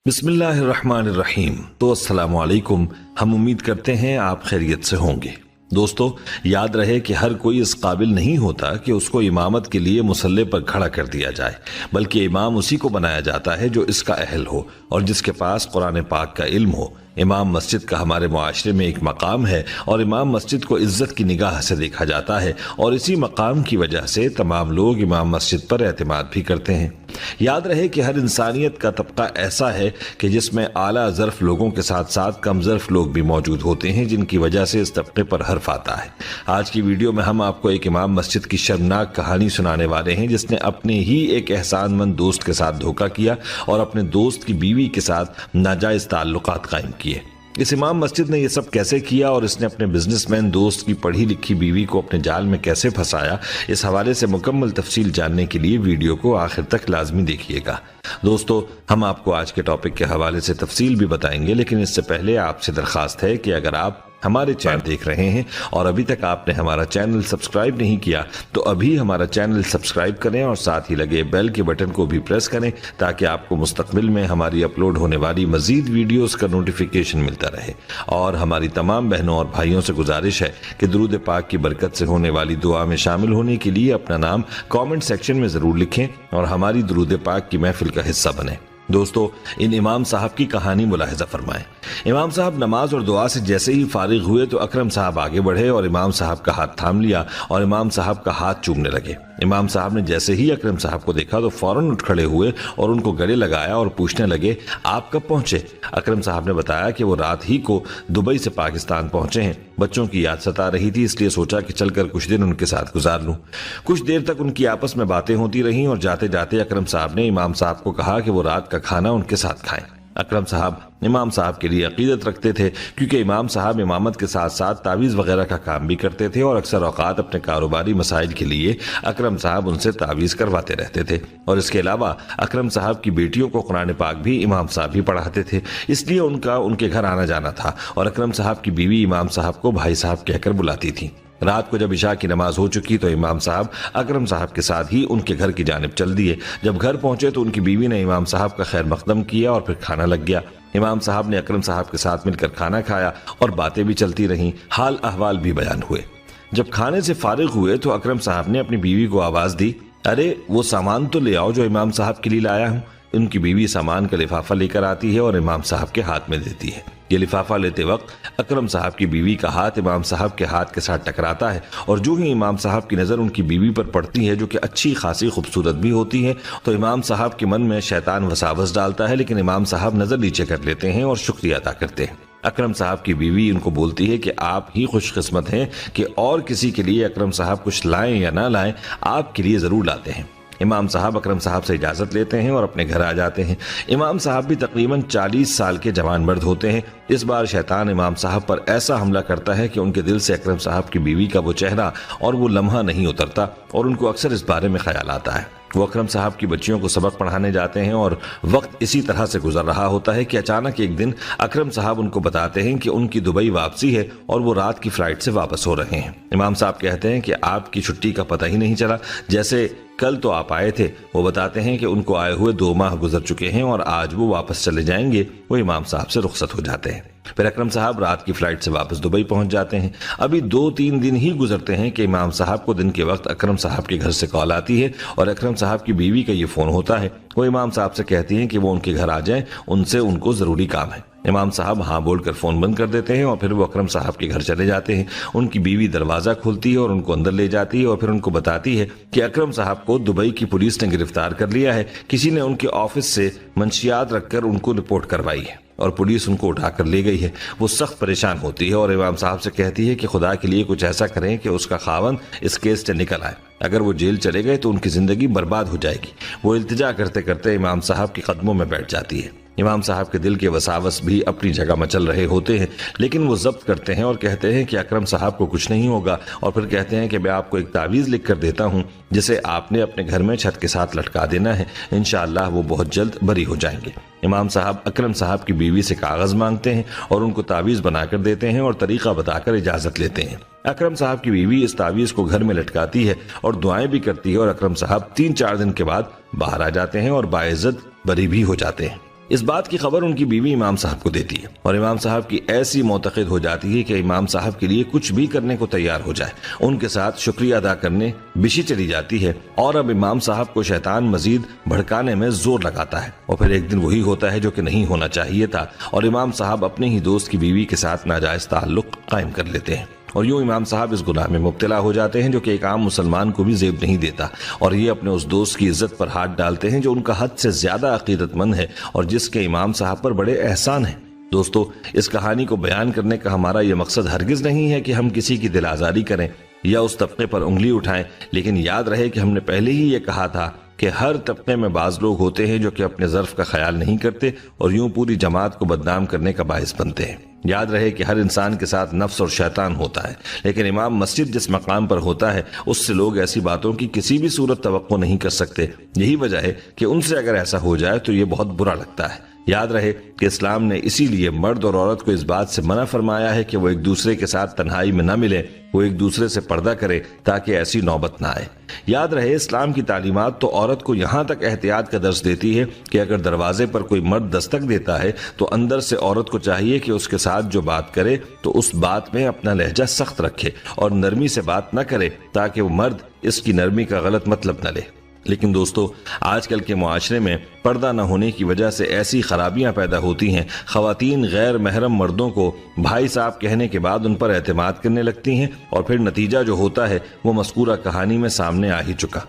बिस्मिल्लाह अर्रहमान अर्रहीम। तो अस्सलाम वालेकुम। हम उम्मीद करते हैं आप खैरियत से होंगे। दोस्तों, याद रहे कि हर कोई इस काबिल नहीं होता कि उसको इमामत के लिए मुसल्ले पर खड़ा कर दिया जाए, बल्कि इमाम उसी को बनाया जाता है जो इसका अहल हो और जिसके पास कुरान पाक का इल्म हो। इमाम मस्जिद का हमारे मुआशरे में एक मकाम है और इमाम मस्जिद को इज्जत की निगाह से देखा जाता है और इसी मकाम की वजह से तमाम लोग इमाम मस्जिद पर एतमाद भी करते हैं। याद रहे कि हर इंसानियत का तबका ऐसा है कि जिसमें आला ज़र्फ लोगों के साथ साथ कम ज़र्फ लोग भी मौजूद होते हैं, जिनकी वजह से इस तबके पर हर्फ आता है। आज की वीडियो में हम आपको एक इमाम मस्जिद की शर्मनाक कहानी सुनाने वाले हैं, जिसने अपने ही एक एहसानमंद दोस्त के साथ धोखा किया और अपने दोस्त की बीवी के साथ नाजायज ताल्लुकात कायम किए। इस इमाम मस्जिद ने यह सब कैसे किया और इसने अपने बिजनेसमैन दोस्त की पढ़ी लिखी बीवी को अपने जाल में कैसे फंसाया, इस हवाले से मुकम्मल तफसील जानने के लिए वीडियो को आखिर तक लाजमी देखिएगा। दोस्तों, हम आपको आज के टॉपिक के हवाले से तफसील भी बताएंगे, लेकिन इससे पहले आपसे दरखास्त है कि अगर आप हमारे चैनल देख रहे हैं और अभी तक आपने हमारा चैनल सब्सक्राइब नहीं किया तो अभी हमारा चैनल सब्सक्राइब करें और साथ ही लगे बेल के बटन को भी प्रेस करें, ताकि आपको मुस्तकबिल में हमारी अपलोड होने वाली मजीद वीडियोस का नोटिफिकेशन मिलता रहे। और हमारी तमाम बहनों और भाइयों से गुजारिश है कि दुरूद पाक की बरकत से होने वाली दुआ में शामिल होने के लिए अपना नाम कॉमेंट सेक्शन में जरूर लिखें और हमारी दुरूद पाक की महफिल का हिस्सा बने। दोस्तों, इन इमाम साहब की कहानी मुलाहिजा फरमाएं। इमाम साहब नमाज और दुआ से जैसे ही फारिग हुए तो अकरम साहब आगे बढ़े और इमाम साहब का हाथ थाम लिया और इमाम साहब का हाथ चूमने लगे। इमाम साहब ने जैसे ही अकरम साहब को देखा तो फौरन उठ खड़े हुए और उनको गले लगाया और पूछने लगे, आप कब पहुंचे? अकरम साहब ने बताया कि वो रात ही को दुबई से पाकिस्तान पहुंचे हैं। बच्चों की याद सता रही थी, इसलिए सोचा कि चलकर कुछ दिन उनके साथ गुजार लूं। कुछ देर तक उनकी आपस में बातें होती रहीं और जाते जाते अकरम साहब ने इमाम साहब को कहा कि वो रात का खाना उनके साथ खाएं। अकरम साहब इमाम साहब के लिए अकीदत रखते थे, क्योंकि इमाम साहब इमामत के साथ साथ तावीज़ वगैरह का काम भी करते थे और अक्सर औकात अपने कारोबारी मसाइल के लिए अकरम साहब उनसे तावीज़ करवाते रहते थे। और इसके अलावा अकरम साहब की बेटियों को कुरान पाक भी इमाम साहब ही पढ़ाते थे, इसलिए उनके घर आना जाना था और अकरम साहब की बीवी इमाम साहब को भाई साहब कहकर बुलाती थी। रात को जब इशा की नमाज हो चुकी तो इमाम साहब अकरम साहब के साथ ही उनके घर की जानिब चल दिए। जब घर पहुंचे तो उनकी बीवी ने इमाम साहब का खैर मकदम किया और फिर खाना लग गया। इमाम साहब ने अकरम साहब के साथ मिलकर खाना खाया और बातें भी चलती रहीं, हाल अहवाल भी बयान हुए। जब खाने से फारिग हुए तो अकरम साहब ने अपनी बीवी को आवाज दी, अरे वो सामान तो ले आओ जो इमाम साहब के लिए लाया हूँ। उनकी बीवी सामान का लिफाफा लेकर आती है और इमाम साहब के हाथ में देती है। ये लिफाफा लेते वक्त अकरम साहब की बीवी का हाथ इमाम साहब के हाथ के साथ टकराता है और जो ही इमाम साहब की नज़र उनकी बीवी पर पड़ती है, जो कि अच्छी खासी खूबसूरत भी होती है, तो इमाम साहब के मन में शैतान वसावस डालता है, लेकिन इमाम साहब नज़र नीचे कर लेते हैं और शुक्रिया अदा करते हैं। अकरम साहब की बीवी उनको बोलती है कि आप ही खुशकिस्मत हैं कि और किसी के लिए अकरम साहब कुछ लाएं या ना लाएं, आपके लिए ज़रूर लाते हैं। इमाम साहब अकरम साहब से इजाज़त लेते हैं और अपने घर आ जाते हैं। इमाम साहब भी तकरीबन 40 साल के जवान मर्द होते हैं। इस बार शैतान इमाम साहब पर ऐसा हमला करता है कि उनके दिल से अकरम साहब की बीवी का वो चेहरा और वो लम्हा नहीं उतरता और उनको अक्सर इस बारे में ख्याल आता है। वो अकरम साहब की बच्चियों को सबक पढ़ाने जाते हैं और वक्त इसी तरह से गुजर रहा होता है कि अचानक एक दिन अकरम साहब उनको बताते हैं कि उनकी दुबई वापसी है और वो रात की फ्लाइट से वापस हो रहे हैं। इमाम साहब कहते हैं कि आपकी छुट्टी का पता ही नहीं चला, जैसे कल तो आप आए थे। वो बताते हैं कि उनको आए हुए 2 माह गुजर चुके हैं और आज वो वापस चले जाएंगे। वो इमाम साहब से रुखसत हो जाते हैं। फिर अकरम साहब रात की फ्लाइट से वापस दुबई पहुंच जाते हैं। अभी 2-3 दिन ही गुजरते हैं कि इमाम साहब को दिन के वक्त अकरम साहब के घर से कॉल आती है और अकरम साहब की बीवी का ये फोन होता है। वो इमाम साहब से कहती हैं कि वो उनके घर आ जाएं, उनसे उनको जरूरी काम है। इमाम साहब हाँ बोलकर फोन बंद कर देते हैं और फिर वो अकरम साहब के घर चले जाते हैं। उनकी बीवी दरवाजा खोलती है और उनको अंदर ले जाती है और फिर उनको बताती है कि अकरम साहब को दुबई की पुलिस ने गिरफ्तार कर लिया है। किसी ने उनके ऑफिस से मंशियात रखकर उनको रिपोर्ट करवाई है और पुलिस उनको उठाकर ले गई है। वो सख्त परेशान होती है और इमाम साहब से कहती है कि खुदा के लिए कुछ ऐसा करें कि उसका खावंद इस केस से निकल आए। अगर वो जेल चले गए तो उनकी जिंदगी बर्बाद हो जाएगी। वो इल्तिजा करते करते इमाम साहब के कदमों में बैठ जाती है। इमाम साहब के दिल के वसावस भी अपनी जगह मचल रहे होते हैं, लेकिन वो जब्त करते हैं और कहते हैं कि अकरम साहब को कुछ नहीं होगा और फिर कहते हैं कि मैं आपको एक तावीज़ लिख कर देता हूँ, जिसे आपने अपने घर में छत के साथ लटका देना है। इंशाअल्लाह वो बहुत जल्द बरी हो जाएंगे। इमाम साहब अकरम साहब की बीवी से कागज मांगते हैं और उनको तावीज़ बनाकर देते हैं और तरीका बताकर इजाज़त लेते हैं। अकरम साहब की बीवी इस तावीज़ को घर में लटकाती है और दुआएं भी करती है और अकरम साहब 3-4 दिन के बाद बाहर आ जाते हैं और बाइज्जत बरी भी हो जाते हैं। इस बात की खबर उनकी बीवी इमाम साहब को देती है और इमाम साहब की ऐसी मोतक़िद हो जाती है कि इमाम साहब के लिए कुछ भी करने को तैयार हो जाए। उनके साथ शुक्रिया अदा करने बिशी चली जाती है और अब इमाम साहब को शैतान मजीद भड़काने में जोर लगाता है। और फिर एक दिन वही होता है जो कि नहीं होना चाहिए था और इमाम साहब अपने ही दोस्त की बीवी के साथ नाजायज ताल्लुक कायम कर लेते हैं और यूं इमाम साहब इस गुनाह में मुब्तला हो जाते हैं जो कि एक आम मुसलमान को भी जेब नहीं देता और ये अपने उस दोस्त की इज्जत पर हाथ डालते हैं जो उनका हद से ज्यादा अकीदतमंद है और जिसके इमाम साहब पर बड़े एहसान हैं। दोस्तों, इस कहानी को बयान करने का हमारा ये मकसद हरगिज नहीं है कि हम किसी की दिल आजारी करें या उस तबके पर उंगली उठाएं, लेकिन याद रहे कि हमने पहले ही ये कहा था कि हर तबके में बाज लोग होते हैं जो कि अपने ज़र्फ का ख्याल नहीं करते और यूं पूरी जमात को बदनाम करने का बाइस बनते हैं। याद रहे कि हर इंसान के साथ नफ्स और शैतान होता है, लेकिन इमाम मस्जिद जिस मकाम पर होता है उससे लोग ऐसी बातों की किसी भी सूरत तवक्को नहीं कर सकते। यही वजह है कि उनसे अगर ऐसा हो जाए तो ये बहुत बुरा लगता है। याद रहे कि इस्लाम ने इसीलिए मर्द और औरत को इस बात से मना फरमाया है कि वो एक दूसरे के साथ तन्हाई में न मिले, वो एक दूसरे से पर्दा करे ताकि ऐसी नौबत ना आए। याद रहे इस्लाम की तालीमात तो औरत को यहाँ तक एहतियात का दर्स देती है कि अगर दरवाजे पर कोई मर्द दस्तक देता है तो अंदर से औरत को चाहिए कि उसके साथ जो बात करे तो उस बात में अपना लहजा सख्त रखे और नरमी से बात न करे ताकि वो मर्द इसकी नरमी का गलत मतलब न ले। लेकिन दोस्तों, आजकल के मुआशरे में पर्दा न होने की वजह से ऐसी खराबियां पैदा होती हैं, खवातीन गैर महरम मर्दों को भाई साहब कहने के बाद उन पर एतमाद करने लगती हैं और फिर नतीजा जो होता है वो मज़कूरा कहानी में सामने आ ही चुका।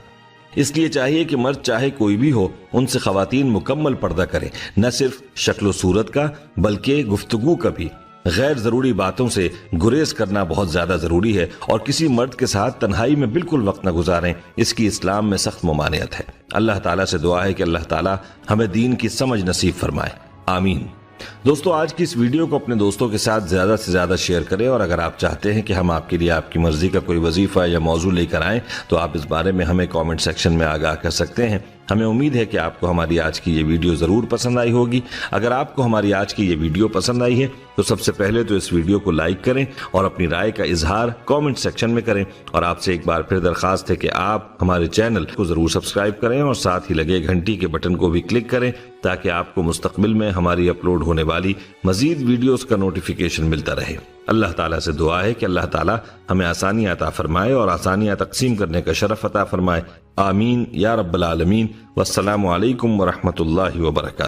इसलिए चाहिए कि मर्द चाहे कोई भी हो उनसे खवातीन मुकम्मल पर्दा करें, न सिर्फ शक्ल सूरत का बल्कि गुफ्तगू का भी। गैर जरूरी बातों से गुरेज करना बहुत ज्यादा जरूरी है और किसी मर्द के साथ तन्हाई में बिल्कुल वक्त न गुजारें, इसकी इस्लाम में सख्त ममानियत है। अल्लाह ताला से दुआ है कि अल्लाह ताला हमें दीन की समझ नसीब फरमाए, आमीन। दोस्तों, आज की इस वीडियो को अपने दोस्तों के साथ ज्यादा से ज्यादा शेयर करें और अगर आप चाहते हैं कि हम आपके लिए आपकी मर्जी का कोई वजीफा या मौजू लेकर आएं तो आप इस बारे में हमें कमेंट सेक्शन में आगाह कर सकते हैं। हमें उम्मीद है कि आपको हमारी आज की ये वीडियो जरूर पसंद आई होगी। अगर आपको हमारी आज की ये वीडियो पसंद आई है तो सबसे पहले तो इस वीडियो को लाइक करें और अपनी राय का इजहार कमेंट सेक्शन में करें और आपसे एक बार फिर दरखास्त है कि आप हमारे चैनल को जरूर सब्सक्राइब करें और साथ ही लगे घंटी के बटन को भी क्लिक करें ताकि आपको मुस्तकबिल में हमारी अपलोड होने वाली मजीद वीडियोस का नोटिफिकेशन मिलता रहे। अल्लाह ताला से दुआ है कि अल्लाह ताला हमें आसानियां अता फरमाए और आसानियां तकसीम करने का शरफ अता फरमाए, आमीन या रब्बल आलमीन। वस्सलामु अलैकुम व रहमतुल्लाहि व बरकातुहू।